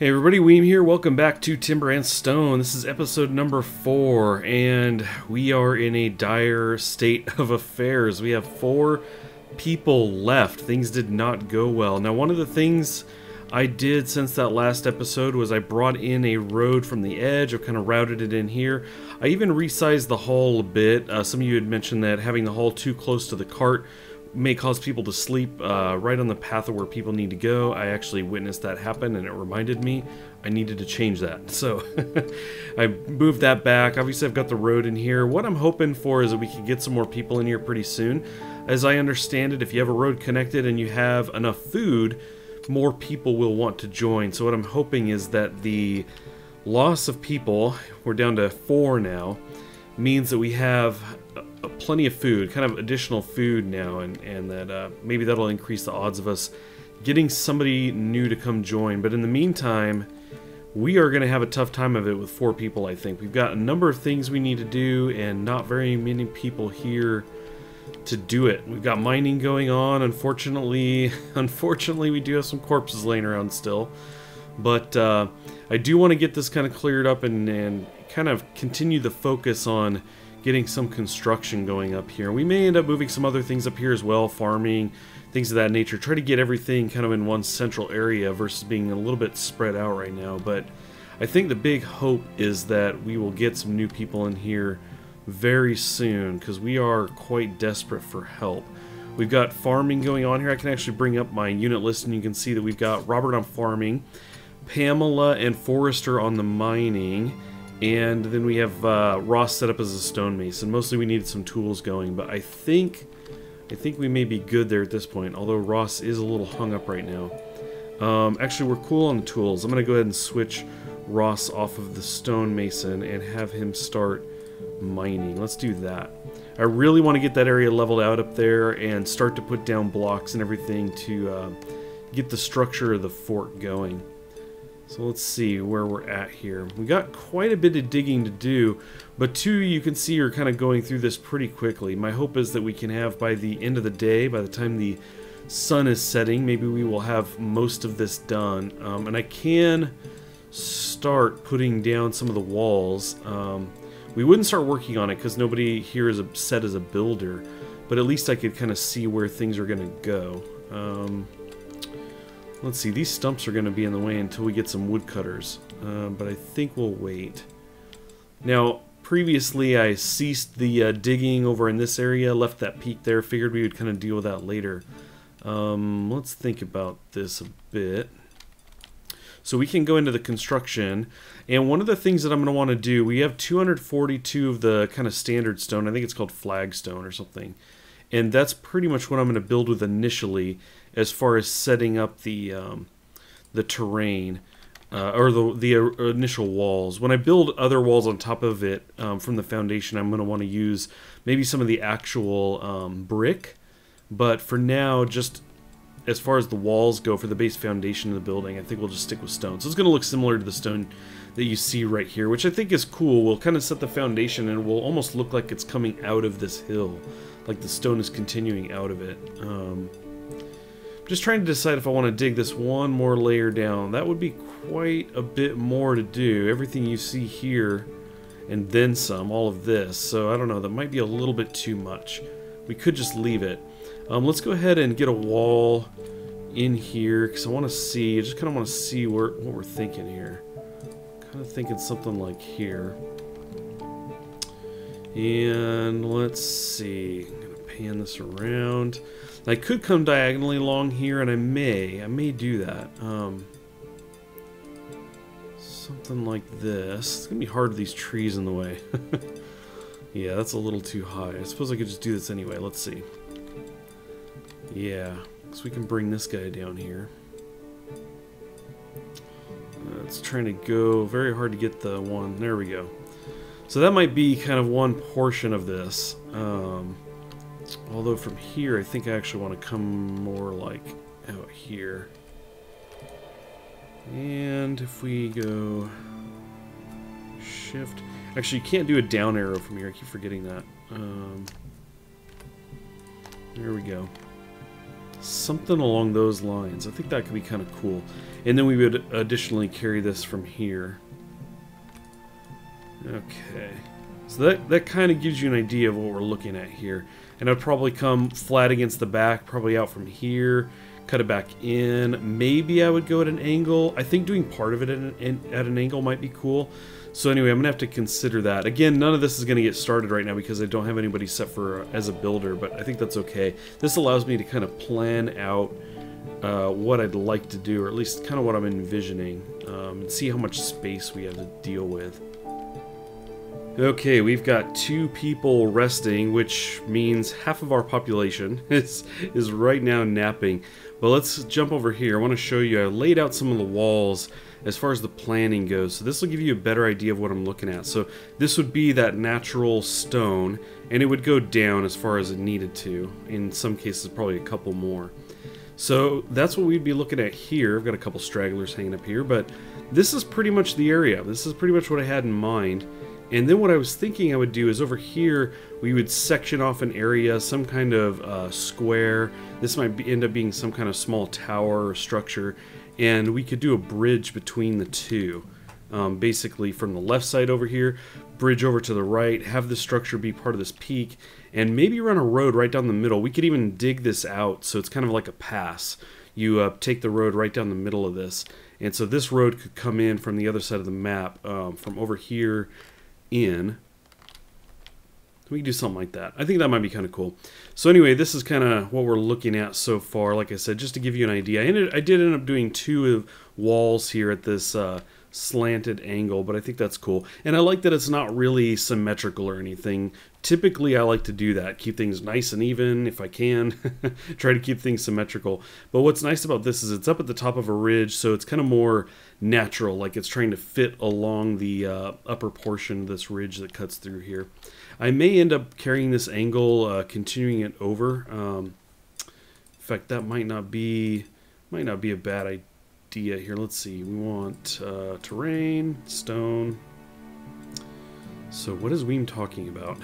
Hey everybody, Weem here. Welcome back to Timber and Stone. This is episode number 4, and we are in a dire state of affairs. We have 4 people left. Things did not go well. Now, one of the things I did since that last episode was I brought in a road from the edge. I've kind of routed it in here. I even resized the hull a bit. Some of you had mentioned that having the hull too close to the cart may cause people to sleep right on the path of where people need to go. I actually witnessed that happen, and it reminded me I needed to change that. So I moved that back. Obviously, I've got the road in here. What I'm hoping for is that we can get some more people in here pretty soon. As I understand it, if you have a road connected and you have enough food, more people will want to join. So what I'm hoping is that the loss of people, we're down to 4 now, means that we have plenty of food, kind of additional food now, and that maybe that'll increase the odds of us getting somebody new to come join. But in the meantime, we are going to have a tough time of it with 4 people, I think. We've got a number of things we need to do, and not very many people here to do it. We've got mining going on. Unfortunately, we do have some corpses laying around still. But I do want to get this kind of cleared up and kind of continue the focus on getting some construction going up here. We may end up moving some other things up here as well, farming, things of that nature. Try to get everything kind of in one central area versus being a little bit spread out right now. But I think the big hope is that we will get some new people in here very soon, because we are quite desperate for help. We've got farming going on here. I can actually bring up my unit list, and you can see that we've got Robert on farming, Pamela and Forrester on the mining, and then we have Ross set up as a stonemason. Mostly we needed some tools going, but I think we may be good there at this point, although Ross is a little hung up right now. Actually, we're cool on the tools. I'm going to go ahead and switch Ross off of the stonemason and have him start mining. Let's do that. I really want to get that area leveled out up there and start to put down blocks and everything to get the structure of the fort going. So let's see where we're at here. We got quite a bit of digging to do, but 2, you can see, are kind of going through this pretty quickly. My hope is that we can have, by the end of the day, by the time the sun is setting, maybe we will have most of this done. And I can start putting down some of the walls. We wouldn't start working on it because nobody here is set as a builder, but at least I could kind of see where things are going to go. Let's see, these stumps are going to be in the way until we get some woodcutters, but I think we'll wait. Now, previously I ceased the digging over in this area, left that peak there, figured we would kind of deal with that later. Let's think about this a bit. So we can go into the construction, and one of the things that I'm going to want to do, we have 242 of the kind of standard stone. I think it's called flagstone or something. And that's pretty much what I'm going to build with initially as far as setting up the terrain, or the initial walls. When I build other walls on top of it from the foundation, I'm going to want to use maybe some of the actual brick. But for now, just as far as the walls go for the base foundation of the building, I think we'll just stick with stone. So it's going to look similar to the stone that you see right here, which I think is cool. We'll kind of set the foundation, and it will almost look like it's coming out of this hill, like the stone is continuing out of it. Just trying to decide if I want to dig this one more layer down. That would be quite a bit more to do. Everything you see here, and then some, all of this. So I don't know, that might be a little bit too much. We could just leave it. Let's go ahead and get a wall in here, because I want to see, I just kind of want to see what we're thinking here. Kind of thinking something like here. And let's see, I'm going to pan this around. I could come diagonally along here, and I may do that. Something like this. It's going to be hard with these trees in the way. Yeah, that's a little too high. I suppose I could just do this anyway. Let's see. Yeah, so we can bring this guy down here. It's trying to go very hard to get the one. There we go. So that might be kind of one portion of this. Although from here, I think I actually want to come more like out here. And if we go shift... Actually, you can't do a down arrow from here. I keep forgetting that. There we go. Something along those lines. I think that could be kind of cool. And then we would additionally carry this from here. Okay. So that kind of gives you an idea of what we're looking at here. And I'd probably come flat against the back, probably out from here, cut it back in. Maybe I would go at an angle. I think doing part of it at an angle might be cool. So anyway, I'm going to have to consider that. Again, none of this is going to get started right now because I don't have anybody set for as a builder, but I think that's okay. This allows me to kind of plan out what I'd like to do, or at least kind of what I'm envisioning, and see how much space we have to deal with. Okay, we've got 2 people resting, which means half of our population is right now napping. But let's jump over here. I want to show you, I laid out some of the walls as far as the planning goes. So this will give you a better idea of what I'm looking at. So this would be that natural stone, and it would go down as far as it needed to. In some cases, probably a couple more. So that's what we'd be looking at here. I've got a couple stragglers hanging up here, but this is pretty much the area. This is pretty much what I had in mind. And then what I was thinking I would do is over here, we would section off an area, some kind of square. This might end up being some kind of small tower or structure. And we could do a bridge between the two. Basically from the left side over here, bridge over to the right, have this structure be part of this peak, and maybe run a road right down the middle. We could even dig this out so it's kind of like a pass. You take the road right down the middle of this. And so this road could come in from the other side of the map, from over here in. We can do something like that. I think that might be kind of cool. So anyway, this is kind of what we're looking at so far. Like I said, just to give you an idea, I did end up doing 2 walls here at this slanted angle, but I think that's cool. And I like that it's not really symmetrical or anything. Typically, I like to do that. Keep things nice and even if I can. Try to keep things symmetrical. But what's nice about this is it's up at the top of a ridge, so it's kind of more natural, like it's trying to fit along the upper portion of this ridge that cuts through here. I may end up carrying this angle, continuing it over. In fact, that might not be a bad idea here. Let's see. We want terrain, stone. So what is Weem talking about?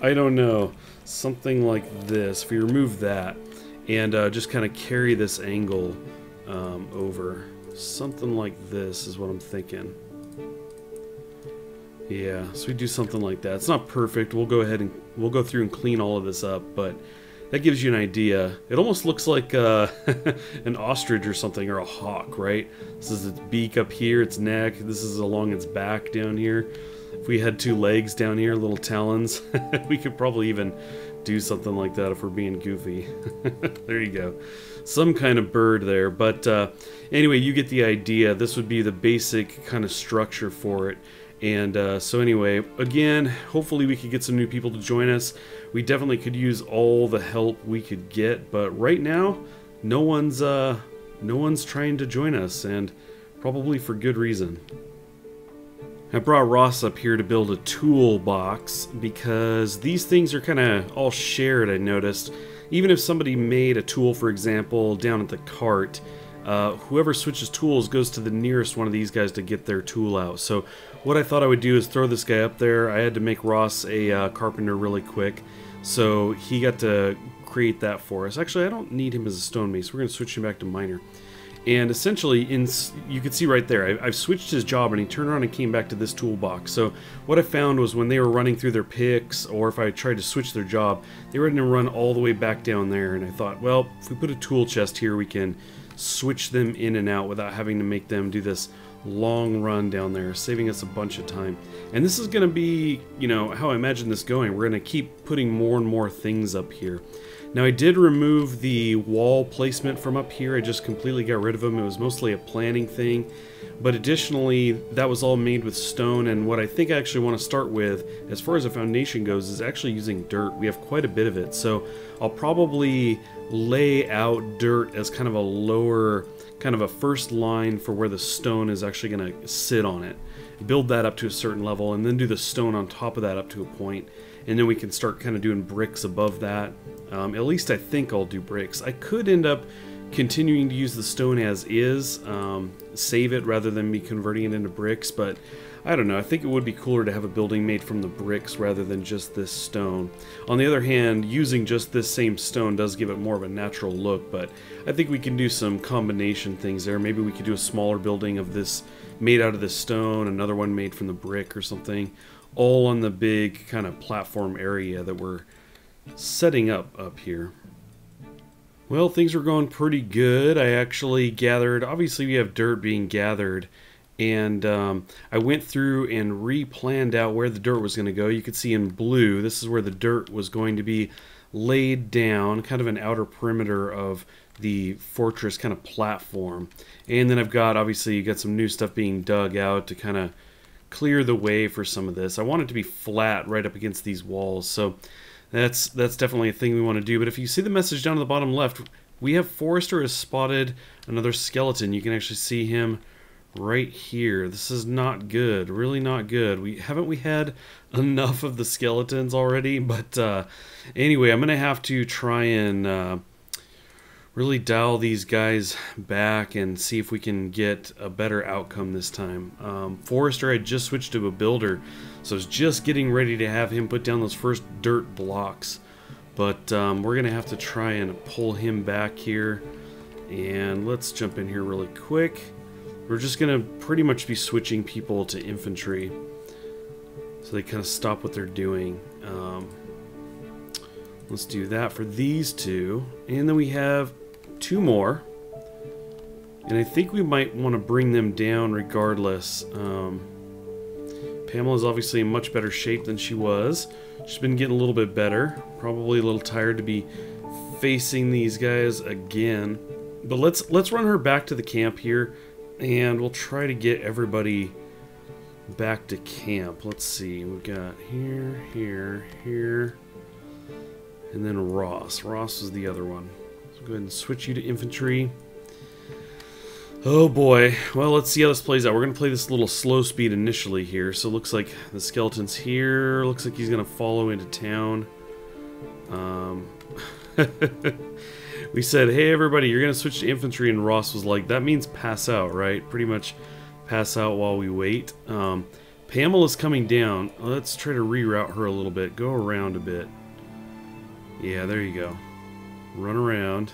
I don't know. Something like this. If we remove that and just kind of carry this angle over. Something like this is what I'm thinking. Yeah, so we do something like that. It's not perfect. We'll go ahead and we'll go through and clean all of this up, but that gives you an idea. It almost looks like an ostrich or something, or a hawk, right? This is its beak up here, its neck. This is along its back down here. If we had 2 legs down here, little talons, we could probably even do something like that if we're being goofy. There you go. Some kind of bird there. But anyway, you get the idea. This would be the basic kind of structure for it. And so anyway, again, hopefully we could get some new people to join us. We definitely could use all the help we could get, but right now, no one's trying to join us, and probably for good reason. I brought Ross up here to build a toolbox because these things are kind of all shared, I noticed. Even if somebody made a tool, for example, down at the cart, whoever switches tools goes to the nearest one of these guys to get their tool out. So what I thought I would do is throw this guy up there. I had to make Ross a carpenter really quick, so he got to create that for us. Actually, I don't need him as a stonemason. We're going to switch him back to miner. And essentially, you can see right there, I've switched his job, and he turned around and came back to this toolbox. So what I found was when they were running through their picks, or if I tried to switch their job, they were going to run all the way back down there. And I thought, well, if we put a tool chest here, we can switch them in and out without having to make them do this long run down there, saving us a bunch of time. And this is going to be, you know, how I imagine this going. We're going to keep putting more and more things up here. Now, I did remove the wall placement from up here. I just completely got rid of them. It was mostly a planning thing. But additionally, that was all made with stone, and what I think I actually want to start with, as far as a foundation goes, is actually using dirt. We have quite a bit of it, so I'll probably lay out dirt as kind of a lower, kind of a first line for where the stone is actually going to sit on it. Build that up to a certain level, and then do the stone on top of that up to a point. And then we can start kind of doing bricks above that. At least I think I'll do bricks. I could end up continuing to use the stone as is, save it rather than me converting it into bricks, but I don't know, I think it would be cooler to have a building made from the bricks rather than just this stone. On the other hand, using just this same stone does give it more of a natural look, but I think we can do some combination things there. Maybe we could do a smaller building of this made out of this stone, another one made from the brick or something, all on the big kind of platform area that we're setting up here. Well, things are going pretty good. I actually gathered, obviously we have dirt being gathered, and I went through and re-planned out where the dirt was going to go. You could see in blue, this is where the dirt was going to be laid down, kind of an outer perimeter of the fortress kind of platform. And then I've got, obviously, you got some new stuff being dug out to kind of clear the way for some of this. I want it to be flat right up against these walls, so that's definitely a thing we want to do. But if you see the message down at the bottom left, we have Forrester has spotted another skeleton. You can actually see him right here. This is not good, really not good. Haven't we had enough of the skeletons already? But anyway, I'm gonna have to try and really dial these guys back and see if we can get a better outcome this time. Forrester had just switched to a builder, so I was just getting ready to have him put down those first dirt blocks. But we're gonna have to try and pull him back here. And let's jump in here really quick. We're just going to pretty much be switching people to infantry so they kind of stop what they're doing. Let's do that for these two. And then we have two more. And I think we might want to bring them down regardless. Pamela's obviously in much better shape than she was. She's been getting a little bit better. Probably a little tired to be facing these guys again. But let's run her back to the camp here. And we'll try to get everybody back to camp. Let's see. We've got here, here, here. And then Ross. Ross is the other one. So go ahead and switch you to infantry. Oh boy. Well, let's see how this plays out. We're going to play this little slow speed initially here. So it looks like the skeleton's here. Looks like he's going to follow into town. We said, hey everybody, you're going to switch to infantry, and Ross was like, that means pass out, right? Pretty much pass out while we wait. Pamela's coming down. Let's try to reroute her a little bit. Go around a bit. Yeah, there you go. Run around.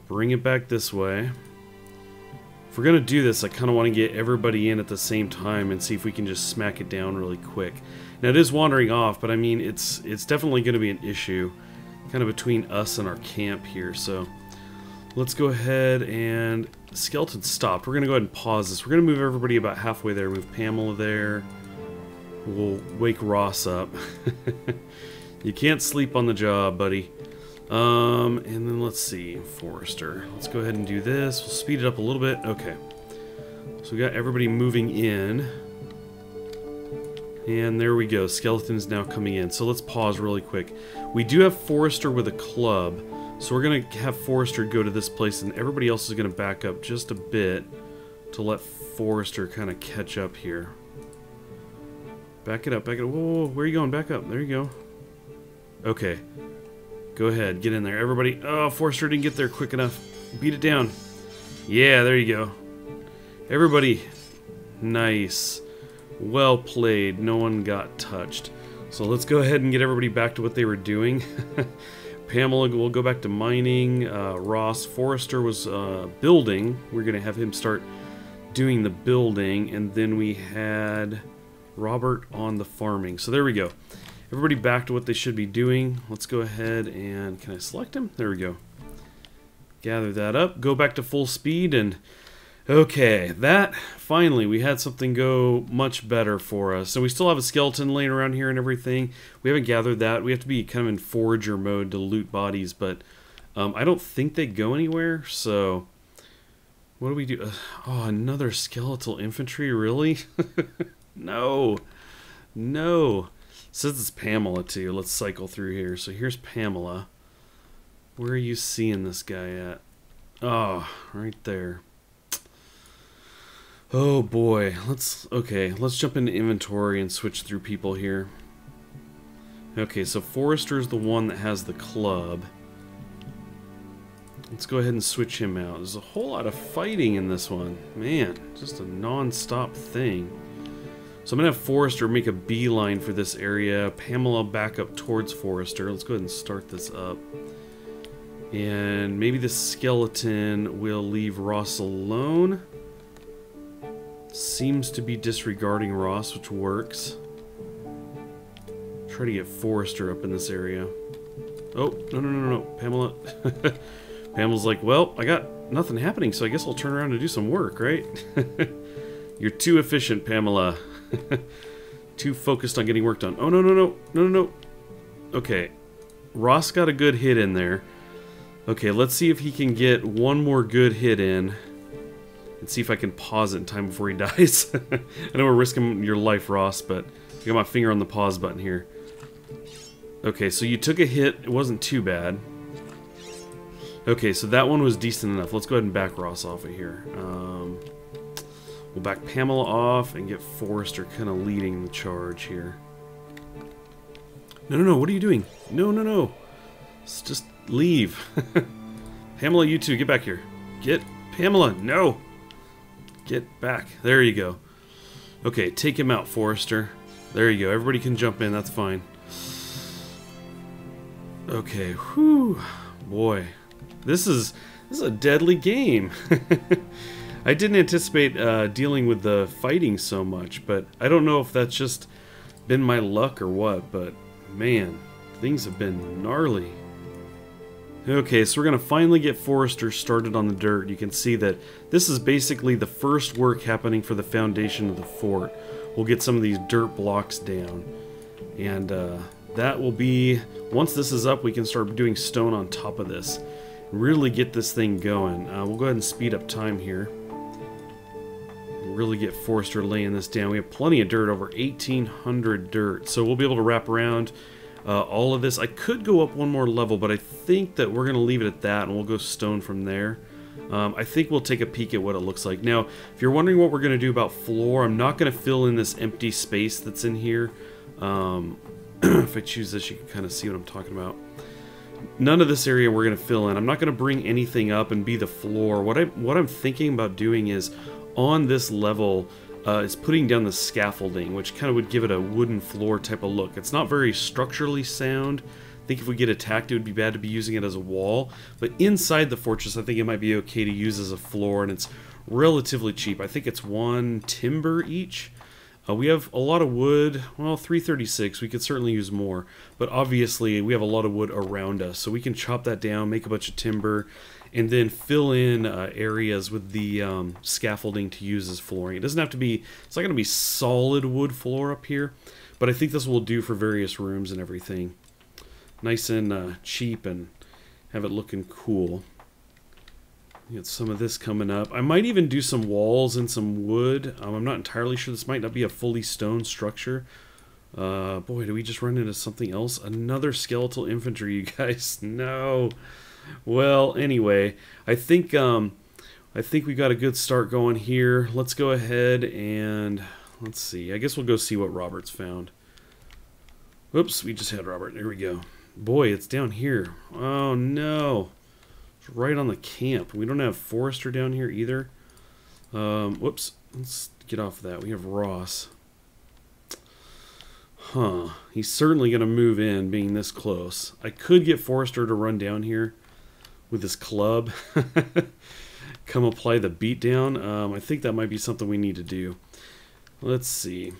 Bring it back this way. If we're going to do this, I kind of want to get everybody in at the same time and see if we can just smack it down really quick. Now, it is wandering off, but I mean, it's definitely going to be an issue kind of between us and our camp here. So let's go ahead and skeleton stopped. We're going to go ahead and pause this. We're going to move everybody about halfway there. Move Pamela there. We'll wake Ross up. You can't sleep on the job, buddy. And then let's see, Forrester. Let's go ahead and do this. We'll speed it up a little bit. Okay. So we got everybody moving in. And there we go. Skeleton is now coming in. So let's pause really quick. We do have Forrester with a club. So we're going to have Forrester go to this place, and everybody else is going to back up just a bit to let Forrester kind of catch up here. Back it up, back it up. Whoa, whoa, whoa, where are you going? Back up. There you go. Okay. Go ahead. Get in there. Everybody. Oh, Forrester didn't get there quick enough. Beat it down. Yeah, there you go. Everybody. Nice. Well played. No one got touched. So let's go ahead and get everybody back to what they were doing. Pamela will go back to mining. Ross Forrester was building. We're going to have him start doing the building. And then we had Robert on the farming. So there we go. Everybody back to what they should be doing. Let's go ahead and... Can I select him? There we go. Gather that up. Go back to full speed and... Okay, that, finally, we had something go much better for us. So we still have a skeleton laying around here and everything. We haven't gathered that. We have to be kind of in forager mode to loot bodies, but I don't think they go anywhere, so... What do we do? Oh, another skeletal infantry, really? No. No. It says it's Pamela, too. Let's cycle through here. So here's Pamela. Where are you seeing this guy at? Oh, right there. Oh boy, let's jump into inventory and switch through people here. Okay, so Forrester's the one that has the club. Let's go ahead and switch him out. There's a whole lot of fighting in this one. Man, just a non-stop thing. So I'm going to have Forrester make a beeline for this area. Pamela back up towards Forrester. Let's go ahead and start this up. And maybe the skeleton will leave Ross alone. Seems to be disregarding Ross, which works. Try to get Forrester up in this area. Oh, no. Pamela. Pamela's like, well, I got nothing happening, so I guess I'll turn around and do some work, right? You're too efficient, Pamela. Too focused on getting work done. Oh, no. Okay. Ross got a good hit in there. Okay, let's see if he can get one more good hit in. And see if I can pause it in time before he dies. I know we're risking your life, Ross, but I got my finger on the pause button here. Okay, so you took a hit. It wasn't too bad. Okay, so that one was decent enough. Let's go ahead and back Ross off of here. We'll back Pamela off and get Forrester kind of leading the charge here. No, what are you doing? No. Let's just leave. Pamela, you two, get back here. Get Pamela, no. Get back. There you go. Okay, take him out, Forrester. There you go. Everybody can jump in. That's fine. Okay, whew. Boy. This is a deadly game. I didn't anticipate dealing with the fighting so much, but I don't know if that's just been my luck or what, but man, things have been gnarly. Okay, so we're going to finally get Forrester started on the dirt. You can see that this is basically the first work happening for the foundation of the fort. We'll get some of these dirt blocks down. And that will be, once this is up, we can start doing stone on top of this. Really get this thing going. We'll go ahead and speed up time here. Really get Forrester laying this down. We have plenty of dirt, over 1,800 dirt. So we'll be able to wrap around all of this. I could go up one more level, but I think that we're going to leave it at that, and we'll go stone from there. I think we'll take a peek at what it looks like. Now, if you're wondering what we're going to do about floor, I'm not going to fill in this empty space that's in here. If I choose this, you can kind of see what I'm talking about. None of this area we're going to fill in. I'm not going to bring anything up and be the floor. What I'm thinking about doing is, on this level, is putting down the scaffolding, which kind of would give it a wooden floor type of look. It's not very structurally sound. I think if we get attacked, it would be bad to be using it as a wall. But inside the fortress, I think it might be okay to use as a floor, and it's relatively cheap. I think it's 1 timber each. We have a lot of wood, well, 336. We could certainly use more, but obviously we have a lot of wood around us, so we can chop that down, make a bunch of timber, and then fill in areas with the scaffolding to use as flooring. It doesn't have to be, it's not going to be solid wood floor up here, but I think this will do for various rooms and everything. Nice and cheap, and have it looking cool. Get some of this coming up. I might even do some walls and some wood. I'm not entirely sure. This might not be a fully stone structure. Boy, do we just run into something else? Another skeletal infantry, you guys. No. Well, anyway, I think we got a good start going here. Let's go ahead and let's see. I guess we'll go see what Robert's found. Whoops, we just had Robert. There we go. Boy, it's down here. Oh no. It's right on the camp. We don't have Forrester down here either. Whoops. Let's get off of that. We have Ross. Huh. He's certainly going to move in being this close. I could get Forrester to run down here with his club. Come apply the beatdown. I think that might be something we need to do. Let's see.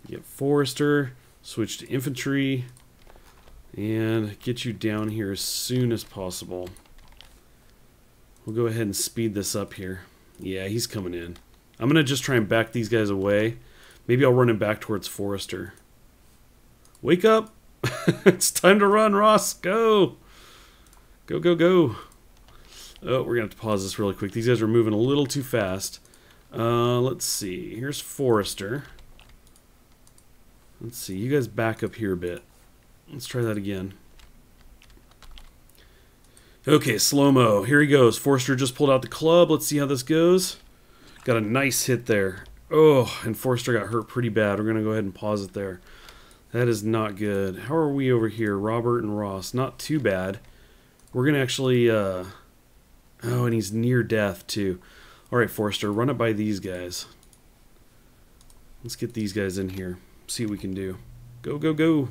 Get Forrester. Switch to infantry. And get you down here as soon as possible. We'll go ahead and speed this up here. Yeah, he's coming in. I'm going to just try and back these guys away. Maybe I'll run him back towards Forrester. Wake up! It's time to run, Ross! Go! Go, go, go! Oh, we're going to have to pause this really quick. These guys are moving a little too fast. Let's see. Here's Forrester. Let's see. You guys back up here a bit. Let's try that again. Okay, slow-mo. Here he goes. Forrester just pulled out the club. Let's see how this goes. Got a nice hit there. Oh, and Forrester got hurt pretty bad. We're going to go ahead and pause it there. That is not good. How are we over here? Robert and Ross. Not too bad. We're going to actually Oh, and he's near death, too. Alright, Forrester, run it by these guys. Let's get these guys in here. See what we can do. Go, go, go.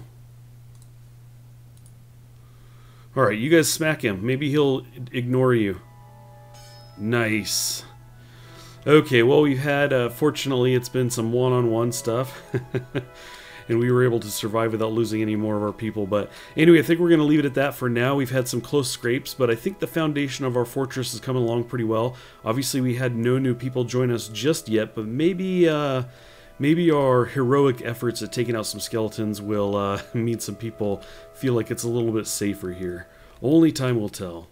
Alright, you guys smack him. Maybe he'll ignore you. Nice. Okay, well, we've had, fortunately, it's been some one-on-one stuff. And we were able to survive without losing any more of our people. But anyway, I think we're going to leave it at that for now. We've had some close scrapes, but I think the foundation of our fortress is coming along pretty well. Obviously, we had no new people join us just yet, but maybe maybe our heroic efforts at taking out some skeletons will mean some people feel like it's a little bit safer here. Only time will tell.